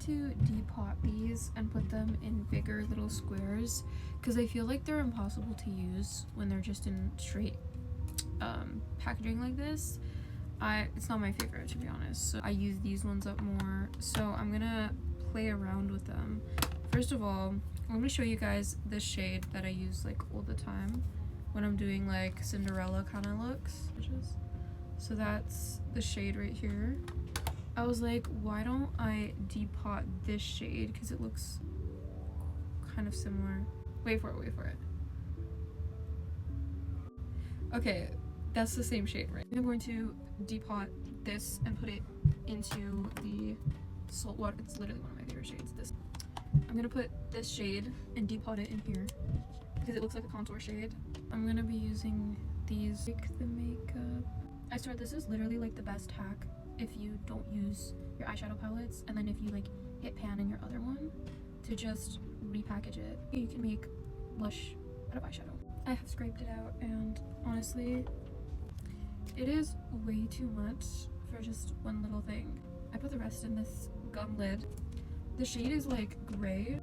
to depot these and put them in bigger little squares because I feel like they're impossible to use when they're just in straight packaging like this. It's not my favorite, to be honest, so I use these ones up more. So I'm gonna play around with them. First of all, I'm gonna show you guys the shade that I use like all the time when I'm doing like Cinderella kind of looks. So that's the shade right here. I was like, why don't I depot this shade because it looks kind of similar. Wait for it. Okay, that's the same shade, right? I'm going to depot this and put it into the salt water. It's literally one of my favorite shades. This. I'm gonna put this shade and depot it in here because it looks like a contour shade. I'm gonna be using these to make the makeup. I swear this is literally like the best hack if you don't use your eyeshadow palettes, and then if you like hit pan in your other one to just repackage it. You can make blush out of eyeshadow. I have scraped it out, and honestly, it is way too much for just one little thing. I put the rest in this gum lid. The shade is like gray,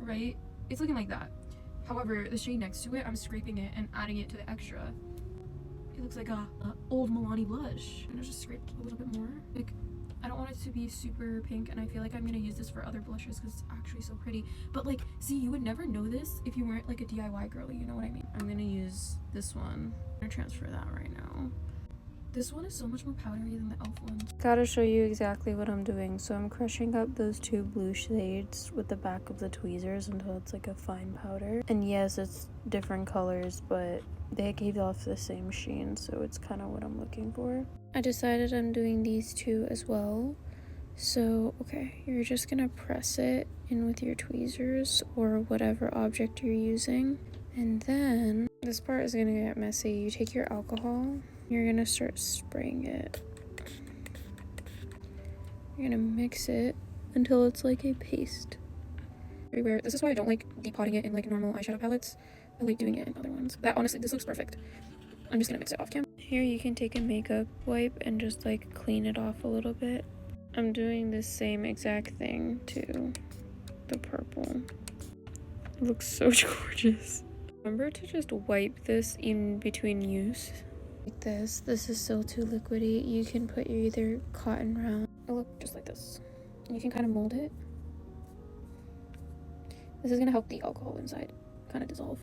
right? It's looking like that. However, the shade next to it, I'm scraping it and adding it to the extra. It looks like a old Milani blush. And I just scraped a little bit more. Like, I don't want it to be super pink, and I feel like I'm gonna use this for other blushes because it's actually so pretty. But like, see, you would never know this if you weren't like a DIY girly, you know what I mean? I'm gonna use this one. I'm gonna transfer that right now. This one is so much more powdery than the e.l.f. ones. Gotta show you exactly what I'm doing. So I'm crushing up those two blue shades with the back of the tweezers until it's like a fine powder. And yes, it's different colors, but they gave off the same sheen, so it's kind of what I'm looking for. I decided I'm doing these two as well. So, okay, you're just gonna press it in with your tweezers or whatever object you're using. And then, this part is gonna get messy. You take your alcohol, you're gonna start spraying it. You're gonna mix it until it's like a paste. Everywhere. This is why I don't like depotting it in like normal eyeshadow palettes. I like doing it in other ones. That honestly, this looks perfect. I'm just gonna mix it off cam. Here you can take a makeup wipe and just like clean it off a little bit. I'm doing the same exact thing to the purple. It looks so gorgeous. Remember to just wipe this in between use. Like this. This is still too liquidy. You can put your either cotton round. It'll look just like this. You can kind of mold it. This is gonna help the alcohol inside kind of dissolve.